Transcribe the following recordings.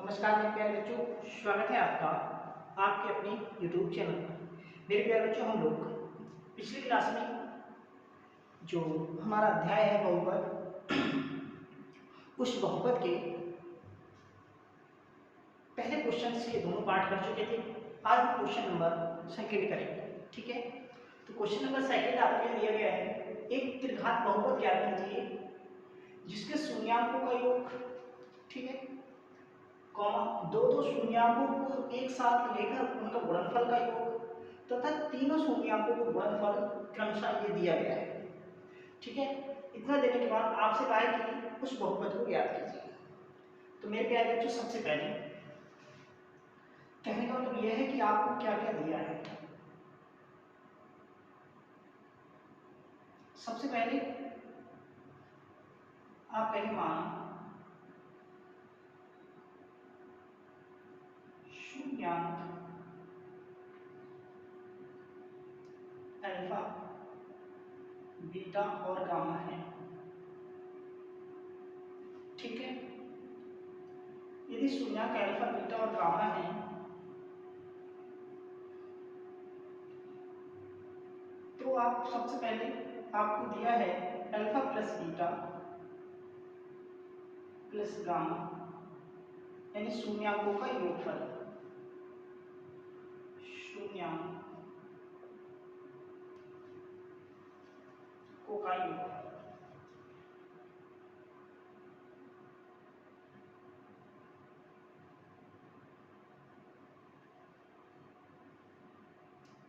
नमस्कार मेरे प्यारे बच्चों, स्वागत है आपका आपके अपने YouTube चैनल पर। मेरे प्यारे बच्चों, हम लोग पिछली क्लास में जो हमारा अध्याय है बहुपद, उस बहुपद के पहले क्वेश्चन के दोनों पार्ट कर चुके थे। आज हम क्वेश्चन नंबर सेकंड करेंगे। ठीक है, तो क्वेश्चन नंबर सेकंड आपके लिए दिया गया है, एक त्रिघात बहुपद ज्ञात कीजिए जिसके शून्याङ्कों का योग, ठीक है, कॉमा दो दो शून्याङ्कों को एक साथ लेकर उनका गुणनफल का योग तथा तीनों शून्याङ्कों को गुणनफल क्रमशः ये दिया गया है। ठीक है, इतना देने के बाद आपसे कहा है कि उस बहुपद को ज्ञात कीजिए। तो मेरे प्यारे बच्चों, सबसे पहले कहने का मतलब यह है कि आपको क्या क्या दिया है। सबसे पहले आप कहेंगे मान शून्याङ्क अल्फा बीटा और गामा है। ठीक है, यदि शून्याङ्क अल्फा बीटा और गामा है तो आप सबसे पहले आपको दिया है alpha plus beta plus gamma यानी शून्याङ्कों का योगफल। शून्याङ्कों का योगफल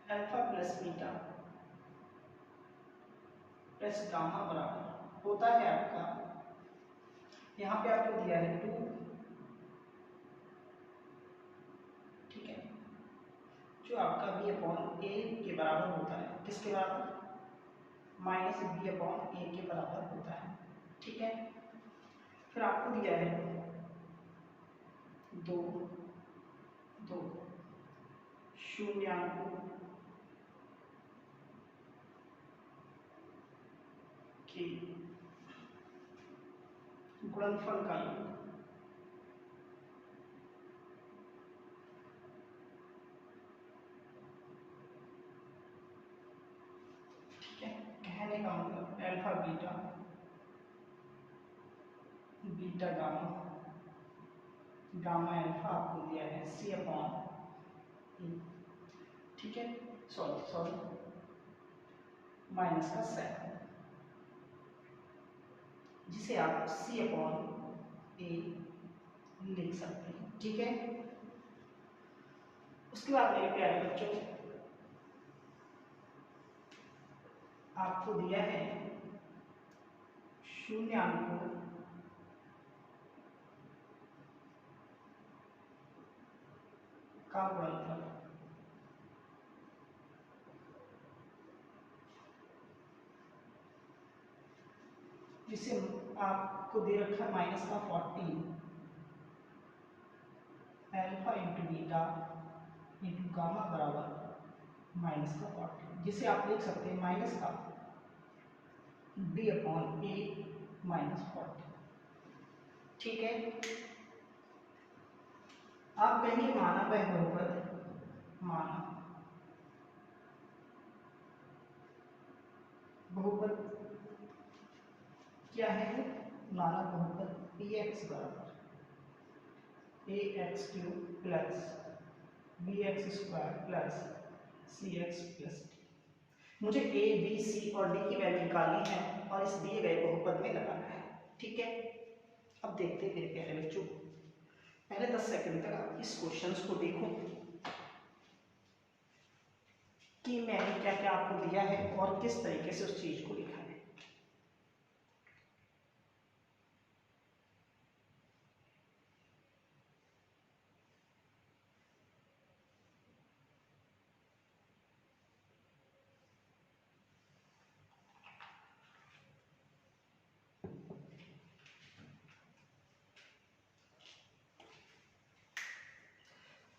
alpha plus beta plus gamma बराबर होता है आपका, यहाँ पे आपको दिया है 2, ठीक है, जो आपका b अपॉन ए के बराबर होता है। किसके बराबर? माइनस b अपॉन ए के बराबर होता है। ठीक है, फिर आपको दिया है 2 2 शून्याङ्कों के गुणनफल का योग। ठीक है, कहने का मतलब alpha beta beta gamma gamma alpha आपको दिया है सी अपॉन ए। ठीक है, सॉरी माइनस का 7, जिसे आप सी अपॉन ए लिख सकते हैं। ठीक है, उसके बाद मेरे प्यारे बच्चों आपको दिया है शून्याङ्कों का गुणनफल। जिसे आपको दे रखा है माइनस का 14 alpha into beta into gamma बराबर माइनस का 14, जिसे आप लिख सकते हैं माइनस का b अपॉन ए माइनस 14। ठीक है, आप कहेंगे माना वह बहुपद, माना बहुपद क्या है? माना बहुपद px बराबर ax cube plus bx square plus cx plus d। मुझे a b c और d की वैल्यू निकालनी है और इस दिए गए बहुपद में लगाना है। ठीक है, अब देखते हैं मेरे प्यारे बच्चों, पहले 10 सेकंड तक आप इस क्वेश्चंस को देखो कि मैंने क्या क्या आपको दिया है और किस तरीके से उस चीज को लिखा है।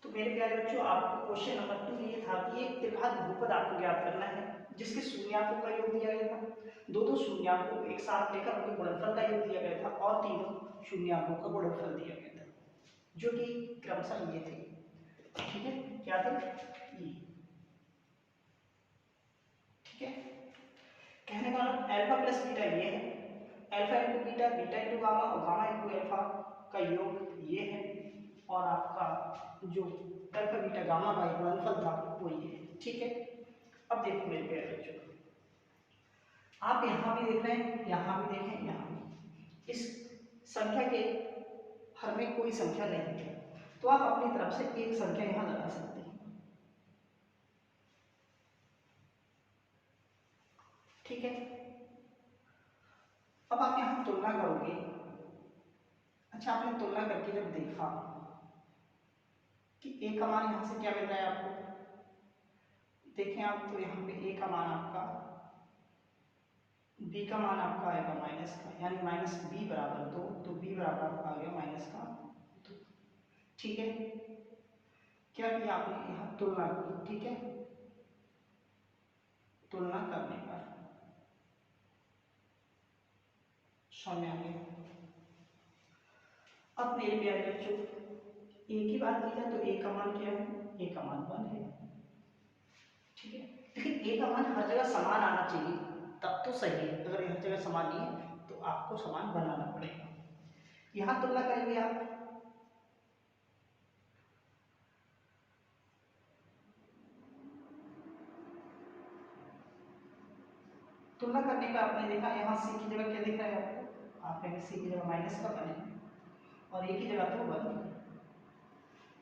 तो मेरे प्यारे बच्चों, आपको क्वेश्चन नंबर 2 ये था कि एक त्रिघात बहुपद आपको ज्ञात करना है जिसके शून्याङ्कों का योग दिया गया था, दो दो शून्याङ्कों को एक साथ लेकर उनके गुणनफल का योग दिया गया था और तीनों शून्याङ्कों का गुणनफल दिया गया था। जो कि क्रमशः ये थे, ठीक है, क्या थे ये, ठीक है। कहने का मतलब अल्फा प्लस बीटा ये है, alpha into beta, beta into gamma और गामा इंटू अल्फा का योग ये है, और आपका जो अल्फा बीटा गामा का एक गुणनफल था वो ये है, ठीक है। अब देखो मेरे प्यारे बच्चों, आप यहाँ भी देख रहे हैं, यहाँ भी देखें, यहाँ भी, इस संख्या के हर में कोई संख्या नहीं है, तो आप अपनी तरफ से एक संख्या यहाँ लगा सकते हैं, ठीक है। अब आप यहाँ तुलना करोगे, अच्छा आपने तुलना करके जब देखा कि ए का मान यहाँ से क्या मिल रहा है आपको, देखें आप, तो यहाँ पे ए का मान आपका, बी का मान आपका आएगा माइनस का, यानी माइनस बी बराबर 2, तो बी बराबर आपका आ गया माइनस का 2, ठीक है। क्या किया आपने यहाँ तुलना की, ठीक है, तुलना करने पर समझ आ गया। अब मेरे प्यारे बच्चों, ए की बात की जाए तो ए का मान क्या है, ए का मान 1 है, ठीक है, लेकिन ए का मान हर जगह समान आना चाहिए तब तो सही है, अगर हर जगह समान नहीं है तो आपको समान बनाना पड़ेगा। यहाँ तुलना करेंगे आप, तुलना करने का आपने देखा यहाँ सी की जगह क्या दिख रहा है आपको, आप कहेंगे सी की जगह माइनस का बने और ए की जगह तो 1,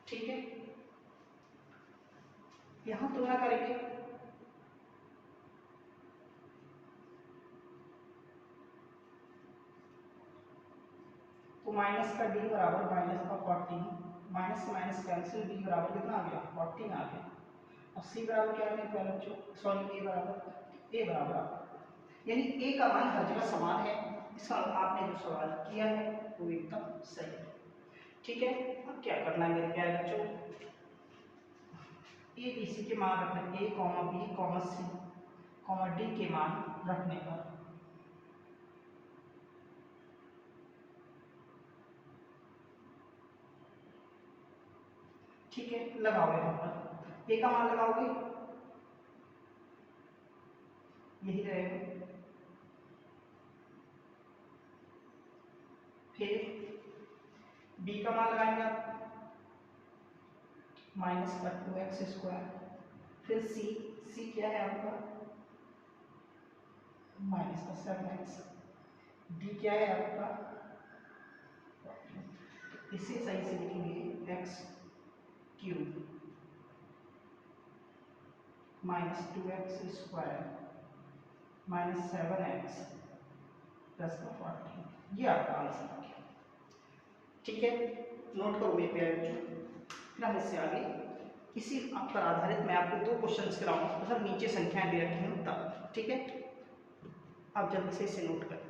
ठीक है। यहाँ तुलना करेंगे, तो माइनस का डी बराबर माइनस का 14, माइनस से माइनस कैंसिल, डी बराबर कितना आ गया 14 आ गया, और सी बराबर क्या है पहले बच्चों, सॉरी ए बराबर आपका, यानी ए का मान हर जगह समान है, इसका आपने जो सवाल किया है वो एकदम सही है, ठीक है। अब क्या करना है मेरे प्यारे बच्चों, ए बी सी के मान रखने, ए comma B comma C comma D के मान रखने पर ठीक है, लगाओ यहाँ पर ए का मान लगाओगे, यही रहेगा, फिर बी का मान लगाएंगे आप माइनस का 2x², फिर सी क्या है आपका माइनस का 7x, डी क्या है आपका, इसे सही से लिखेंगे x³ minus 2x² minus 7x plus का 14, ये आपका आंसर आ गया, ठीक है। नोट करो मेरे प्यारे बच्चों, फिर हम इससे आगे इसी पर आधारित मैं आपको 2 क्वेश्चंस कराऊंगा, मतलब नीचे संख्याएं दे रखी हैं तब, ठीक है, आप जल्दी से इसे नोट करें।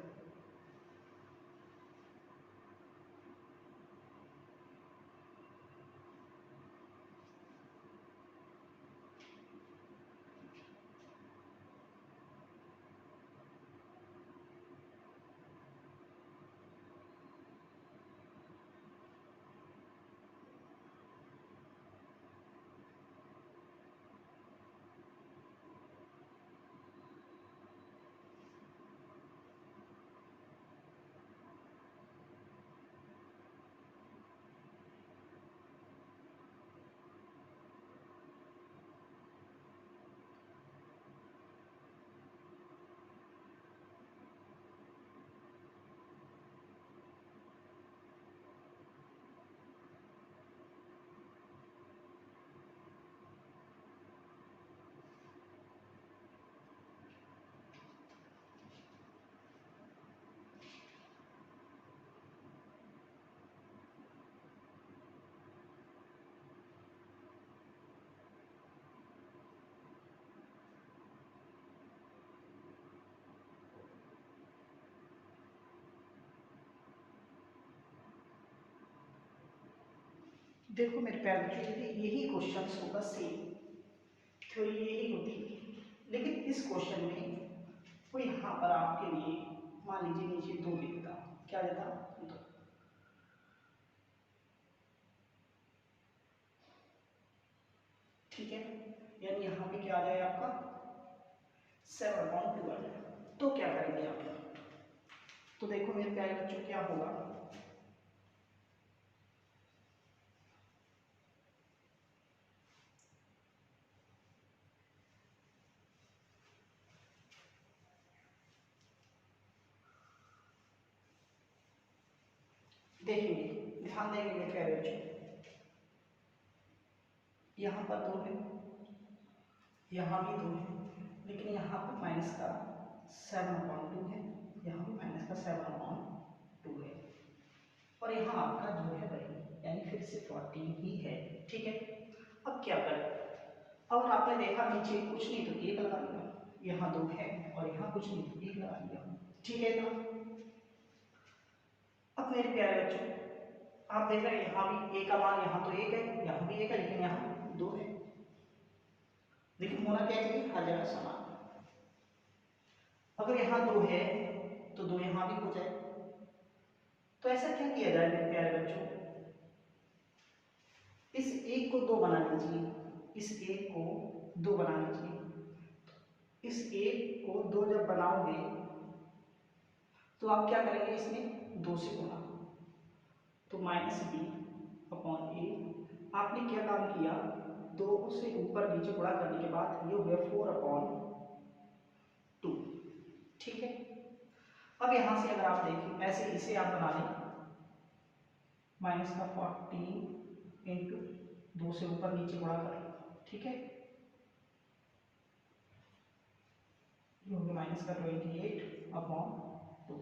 देखो मेरे प्यारे बच्चों, यही क्वेश्चन होगा सेम, थ्योरी यही होती है, लेकिन इस क्वेश्चन में कोई यहाँ पर आपके लिए मान लीजिए नीचे 2 लिखता, क्या देता 2, यानी यहाँ पे क्या आ जाएगा आपका 7/2 आ जाएगा। तो क्या करेंगे आप, तो देखो मेरे प्यारे बच्चों क्या होगा, देखेंगे, ध्यान देंगे मेरे प्यारे बच्चों, यहाँ पर 2 है, यहाँ भी 2 है, लेकिन यहाँ पर माइनस का 7/2 है, यहाँ भी माइनस का 7/2 है, और यहाँ आपका जो है वही यानी फिर से 14 ही है। ठीक है, अब क्या करें, अब आपने देखा नीचे कुछ नहीं तो 1 लगा लिया, यहाँ 2 है और यहाँ कुछ नहीं तो 1 लगा लिया। ठीक है ना, अब मेरे प्यारे बच्चों आप देख रहे हैं यहाँ भी a का मान, यहाँ तो 1 है, यहाँ भी 1 है, लेकिन यहाँ 2 है, लेकिन होना क्या चाहिए, हर जगह समान। अगर यहाँ 2 है तो 2 यहाँ भी हो जाए, तो ऐसा क्या किया जाए मेरे प्यारे बच्चों, इस 1 को 2 बना लीजिए, इस 1 को 2 बना लीजिए, इस 1 को 2 जब बनाओगे तो आप क्या करेंगे, इसमें 2 से गुणा, तो -b/a। आपने क्या काम किया, 2 से ऊपर नीचे गुणा करने के बाद ये हो गया 4/2। ठीक है, अब यहां से अगर आप देखें ऐसे इसे आप बना लें, -14 इंटू 2 से ऊपर नीचे गुणा करें। ठीक है, ये हो गया -28/2।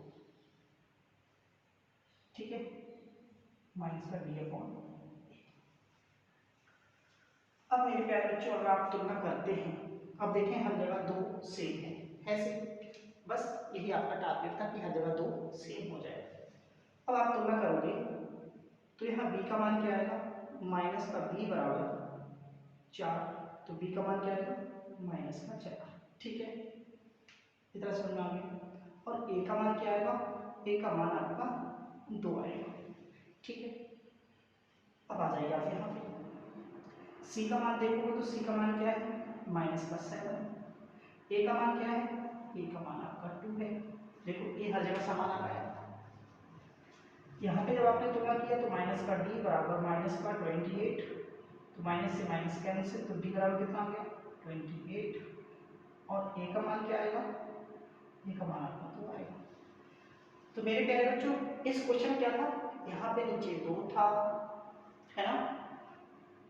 ठीक है, -b/। अब मेरे प्यारे बच्चों अगर आप तुलना करते हैं, अब देखें हर जगह 2 सेम है, ऐसे बस यही आपका टारगेट था कि हर जगह 2 सेम हो जाए। अब आप तुलना करोगे तो यहाँ b का मान क्या आएगा, -b बराबर 4, तो b का मान क्या आएगा, -4। ठीक है, इतना समझ में आ गया। और a का मान क्या आएगा, a का मान आपका 2 आएगा। ठीक है, अब आ जाइए आप यहाँ पे c का मान देखोगे तो c का मान क्या है, -7। a का मान क्या है, a का मान आपका 2 है। देखो a हर जगह समान आ गया, यहाँ पे जब आपने तुलना किया तो -d बराबर -28, तो माइनस से माइनस कैंसिल, तो d बराबर कितना आ गया, 28। और a का मान क्या आएगा, a का मान आपका 2 आएगा। तो मेरे प्यारे बच्चों इस क्वेश्चन क्या था, यहाँ पे नीचे 2 था, है ना,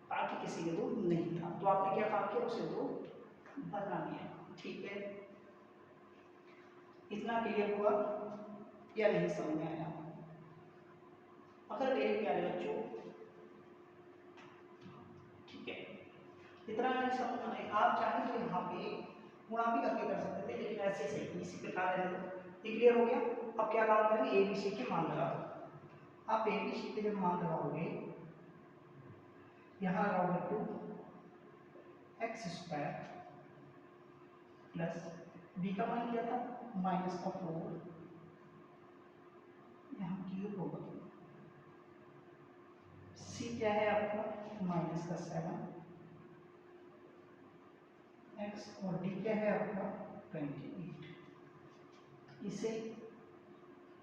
बाकी किसी में 2 नहीं था, तो आपने क्या काम किया, उसे 2 बना दिया। ठीक है, इतना क्लियर हुआ या नहीं समझ में आया? अगर मेरे प्यारे बच्चों ठीक है इतना नहीं समझ में आया, आप चाहें तो यहाँ पे गुणा भी करके कर सकते थे, लेकिन ऐसे सही इसी प्रकार रहने दो। क्लियर हो गया? अब क्या काम करेंगे, ABC के मान लगा दो। आप ABC के जब मान लगाओगे, यहाँ लगाओगे 2x² प्लस b का मान क्या था, -4, यहाँ क्यूब होगा, c क्या है आपका, -7, x और d क्या है आपका 28। इसे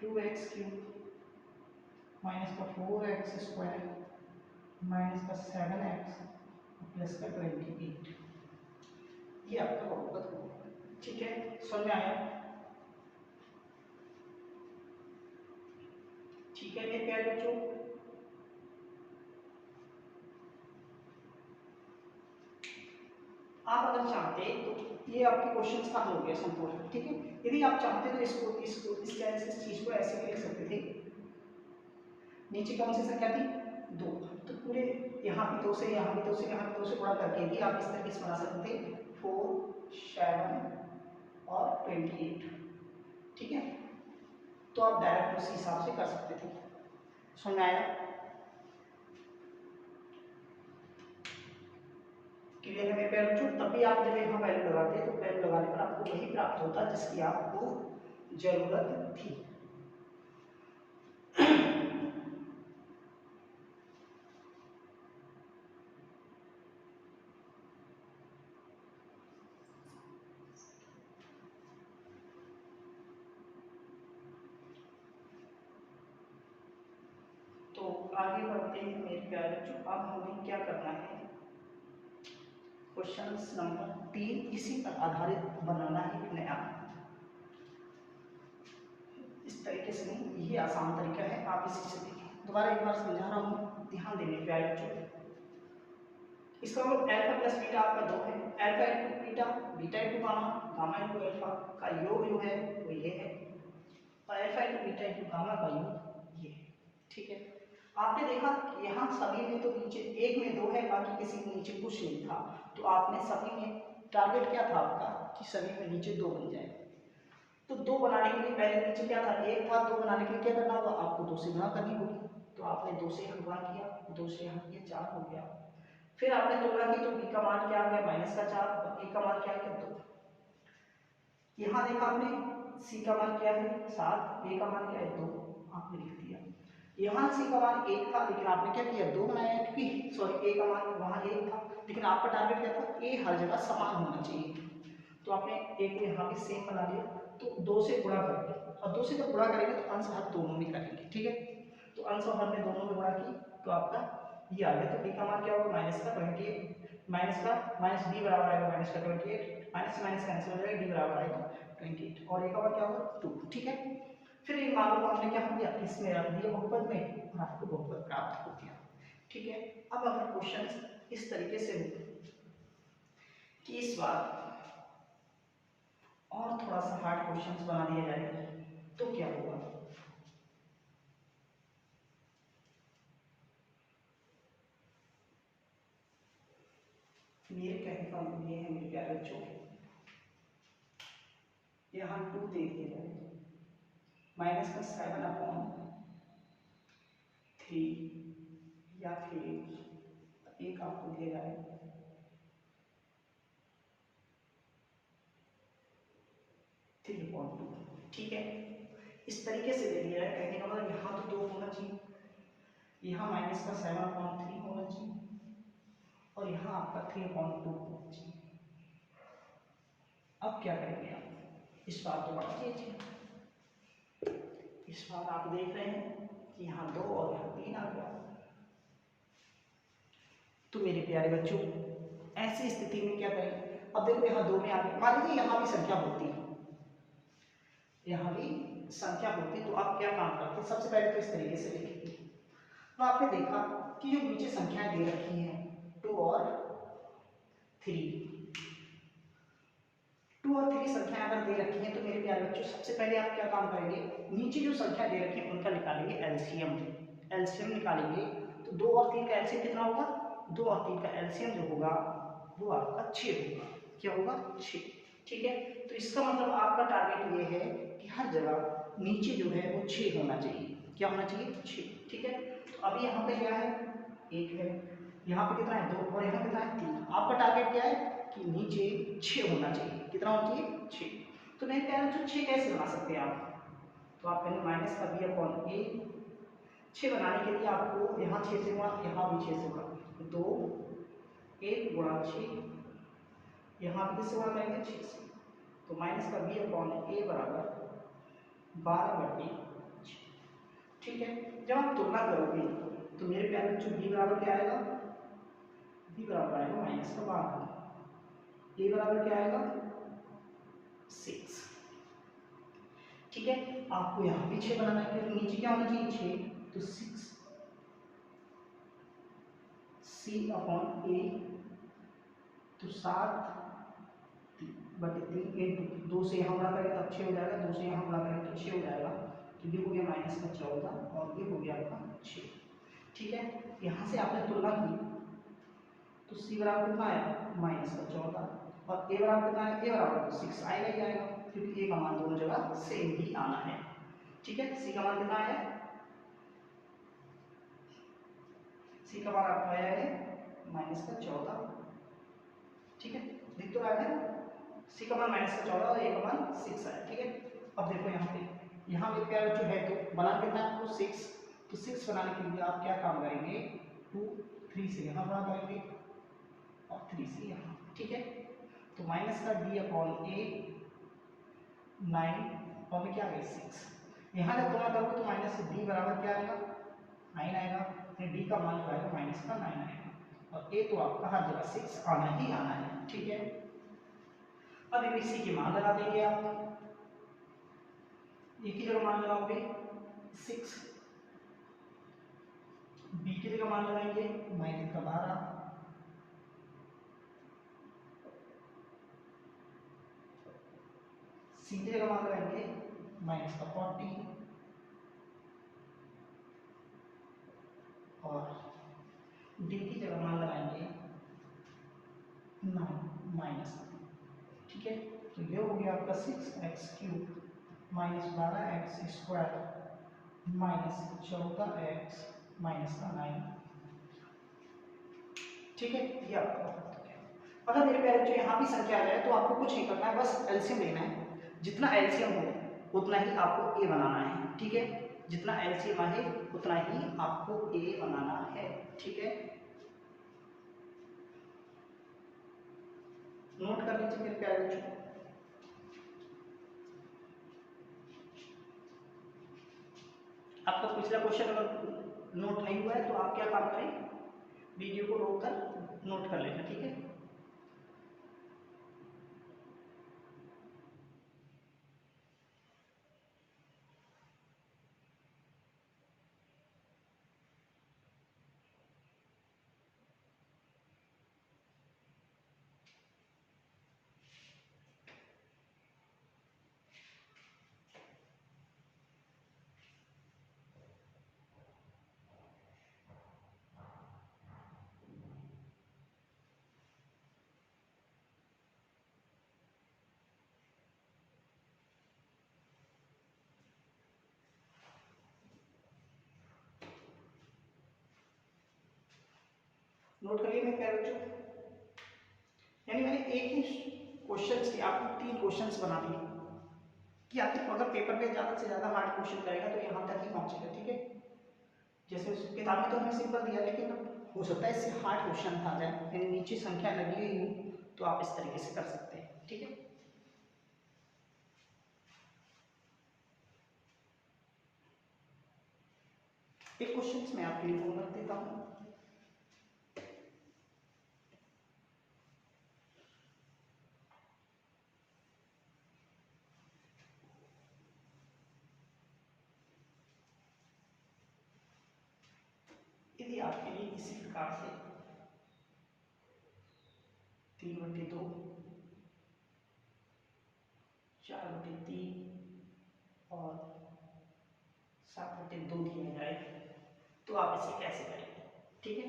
2x³ -4x² -7x प्लस का 28, ये आपका बहुपद होगा। ठीक है, समझ में आया? ठीक है मेरे प्यारे बच्चों, आप अगर चाहते तो ये आपके क्वेश्चंस का हल हो गया संपूर्ण। ठीक है, यदि आप चाहते तो इसको इस चीज को ऐसे भी लिख सकते थे, नीचे कौन सी संख्या थी, 2, तो पूरे यहाँ भी 2 से, यहाँ भी 2 से, यहाँ भी 2 से गुणा करके भी आप इस तरीके से बना सकते थे, 4, 7 और 28। ठीक है, तो आप डायरेक्ट उस हिसाब से कर सकते थे। समझ में आया? क्लियर है मेरे प्यारे बच्चों? तभी आप जब यहाँ वैल्यू लगाते तो वैल्यू लगाने पर आपको वही प्राप्त होता जिसकी आपको जरूरत थी। आगे बढ़ते हैं मेरे प्यारे बच्चों। अब हमें क्या करना है, क्वेश्चन नंबर 3 इसी पर आधारित बनाना है एक नया। इस तरीके से नहीं, ये आसान तरीका है, आप इसी से देखें। दोबारा एक बार समझा रहा हूँ, ध्यान देने प्यारे बच्चों। इसका मतलब अल्फा प्लस बीटा आपका 2 है, alpha into beta, beta into gamma, gamma into alpha का योग जो है वो ये है, और alpha into beta into gamma का योग ये है। ठीक है, आपने देखा यहाँ सभी में तो नीचे एक में 2 है, बाकी किसी में नीचे कुछ नहीं था, तो आपने सभी में टारगेट क्या था आपका कि सभी में नीचे 2 बन जाए। तो 2 बनाने के लिए पहले नीचे क्या था, 1 था, 2 बनाने के लिए क्या करना होगा, आपको 2 से गुणा करनी होगी। तो आपने 2 से गुणा किया, 2 से यहाँ किया, 4 हो गया। फिर आपने तुलना की तो b का मान क्या आ गया, माइनस का 4, और a का मान क्या आ गया 2। यहाँ देखा आपने c का मान क्या है 7, a का मान क्या है 2, आपने लिख दिया। यहाँ c का मान 1 था, लेकिन आपने क्या किया 2 बनाया, क्योंकि सॉरी a का मान वहाँ 1 था, लेकिन आपका टारगेट क्या था, a हर जगह समान होना चाहिए। तो आपने a को यहाँ भी सेम बना लिया, तो 2 से गुणा करेंगे, और 2 से जब गुणा करेंगे तो अंश हर दोनों में करेंगे। ठीक है, तो अंश और हर में दोनों में गुणा की तो आपका ये आ गया। तो b का मान क्या होगा, माइनस का 28, माइनस का माइनस b बराबर आएगा माइनस का 28, माइनस से माइनस कैंसिल हो जाएगा, d बराबर आएगा 28, और a का मान क्या होगा 2। ठीक है, फिर इन मानों को हमने क्या किया, इसमें रख दिया बहुपद में, और आपको बहुपद प्राप्त हो गया। ठीक है, अब अगर क्वेश्चन इस तरीके से हो कि इस बार और थोड़ा सा हार्ड क्वेश्चंस बना दिया जाए तो क्या होगा। मेरे कहने का मतलब ये है मेरे प्यारे बच्चों, यहाँ 2 दे दिया जाए, माइनस का 7/3, या फिर एक आपको दिया जाए 3/2। ठीक है, इस तरीके से दे दिया जाए, कहने का मतलब यहाँ तो 2 होना चाहिए, यहाँ माइनस का 7/3 होना चाहिए, और यहाँ आपका 3/2 होना चाहिए। अब क्या करेंगे आप, इस बार तो बढ़ा दीजिए, इस बार आप देख रहे हैं कि यहाँ 2 और यहाँ 3 आ गया। तो मेरे प्यारे बच्चों ऐसी स्थिति में क्या करें, अब देखो यहाँ 2 में आ गया, मान लीजिए यहाँ भी संख्या होती है, यहाँ भी संख्या होती, तो आप क्या काम करते, सबसे पहले तो इस तरीके से लिखेंगे। तो आपने देखा कि जो नीचे संख्याएं दे रखी हैं 2 और 3, 2 और 3 संख्याएं अगर दे रखी हैं तो मेरे प्यारे बच्चों सबसे पहले आप क्या काम करेंगे, नीचे जो संख्या दे रखी है उनका निकालेंगे एलसीएम। एलसीएम निकालेंगे तो 2 और 3 का एलसीएम कितना होगा, 2 और 3 का एलसीएम जो होगा वो आपका 6 होगा। क्या होगा 6। ठीक है, तो इसका मतलब आपका टारगेट ये है कि हर जगह नीचे जो है वो 6 होना चाहिए। क्या होना चाहिए 6। ठीक है, तो अभी यहाँ पे क्या है 1 है, यहाँ पे कितना है 2, और यहाँ कितना है 3। आपका टारगेट क्या है कि नीचे 6 होना चाहिए। कितना होना चाहिए 6। तो मेरे प्यारे बच्चों 6 कैसे बना सकते हैं आप, तो आप कहेंगे माइनस का b/a। 6 बनाने के लिए आपको यहाँ 6 से गुणा, यहाँ भी 6 से गुणा, तो 1 गुणा 6, यहाँ भी किससे गुणा करेंगे 6 से, तो माइनस का b/a बराबर 12/6। ठीक है, जब आप तुलना करोगे तो मेरे प्यारे बच्चों b बराबर क्या आएगा, b बराबर आएगा माइनस का 12, a बराबर क्या आएगा 6। ठीक है, आपको यहाँ भी 6 बनाना है, तो नीचे क्या होना चाहिए 6, तो 6 c/a, तो 7/3 इंटू 2 से यहाँ गुणा करेंगे तब 6 हो जाएगा, 2 से यहाँ गुणा करेंगे तो 6 हो जाएगा, तो ये हो गया माइनस का 14, और ये हो गया आपका 6। ठीक है, यहाँ से आपने तुलना की तो c बराबर कितना आया माइनस का 14, और a बराबर कितना है, a बराबर 6 आएगा ही आएगा, क्योंकि a का मान दोनों जगह सेम ही आना है। ठीक है, c का मान कितना आया, c का मान आपका आया है माइनस का 14। ठीक है, दिख तो रहा है c का मान माइनस का 14 और a का मान 6 आया। ठीक है, अब देखो यहाँ मेरे प्यारे बच्चों है तो बना कितना है आपको 6, तो 6 बनाने के लिए आप क्या काम करेंगे 2 3 से यहाँ बना करेंगे और 3 से यहाँ। ठीक है, तो माइनस का d/a 9, और में क्या आएगा 6, यहाँ जब तुलना करोगे तो माइनस से d बराबर क्या आएगा 9 आएगा, डी का मान जो आएगा माइनस का 9 आएगा, और ए तो आपका हर जगह 6 आना ही आना है, ठीक है। अब एबीसी के मान लगा देंगे आप, ए की जगह मान लगाओगे 6, बी की जगह मान लगाएंगे माइनस का 12, सी की जगह मान लगाएंगे माइनस का 40, और डी की जगह मान लगाएंगे 9 माइनस, ठीक है। तो ये हो गया आपका 6x³ minus 12x² minus 14x minus का 9, ठीक है। ये आपका हो गया। अगर मेरे प्यारे बच्चों यहाँ भी संख्या आ जाए तो आपको कुछ नहीं करना है, बस एलसीएम लेना है, जितना एलसीएम हो उतना ही आपको ए बनाना है, ठीक है। जितना एलसीएम आए उतना ही आपको ए बनाना है, ठीक है। नोट कर लीजिए मेरे प्यारे बच्चों। आपका पिछला क्वेश्चन अगर नोट नहीं हुआ है तो आप क्या काम करें, वीडियो को रोक कर नोट कर लेना, ठीक है। नोट करिए मेरे प्यारे बच्चों, यानी मैंने एक ही क्वेश्चन की आपको 3 क्वेश्चंस बना दिए कि आपके अगर पेपर पे ज़्यादा से ज़्यादा हार्ड क्वेश्चन करेगा तो यहाँ तक ही पहुँचेगा, ठीक है। जैसे उस किताब में तो हमें सिंपल दिया, लेकिन हो सकता है इससे हार्ड क्वेश्चन आ जाए, यानी नीचे संख्या लगी हुई हो तो आप इस तरीके से कर सकते हैं, ठीक है। एक क्वेश्चन मैं आपके लिए होमवर्क देता हूँ। यदि आपके लिए इसी प्रकार से 3/2, 4/3 और 7/2 दिया जाए तो आप इसे कैसे करेंगे, ठीक है।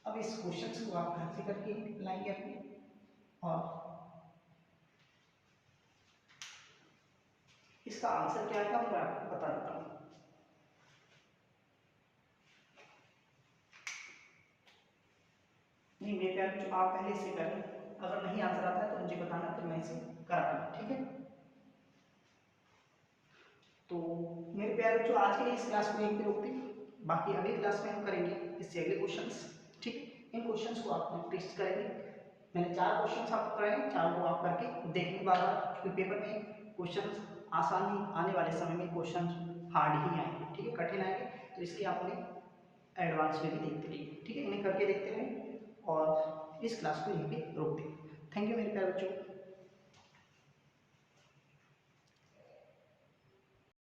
अब इस क्वेश्चन को आप घर से करके लाएंगे अपने, और इसका आंसर क्या आएगा मैं आपको बता देता हूँ। नहीं मेरे प्यारे जो आप पहले इसे करें, अगर नहीं आंसर आता है तो मुझे बताना, फिर मैं इसे कराऊंगा, ठीक है। तो मेरे प्यारे बच्चों आज के लिए इस क्लास को यहीं पे रोकते हैं, बाकी अगली क्लास में हम करेंगे इससे अगले क्वेश्चंस, ठीक है। इन क्वेश्चंस को आप टेस्ट करेंगे। मैंने 4 क्वेश्चंस आपको कराए हैं, 4 को आप करके देखने बार क्योंकि पेपर में क्वेश्चंस आसान ही आने वाले समय में क्वेश्चन हार्ड ही आएंगे, ठीक है, कठिन आएंगे, तो इसलिए आप उन्हें एडवांस में भी देखते रहिए, ठीक है, इन्हें करके देखते रहें और इस क्लास को यहीं पे रोक दें। थैंक यू मेरे प्यारे बच्चों।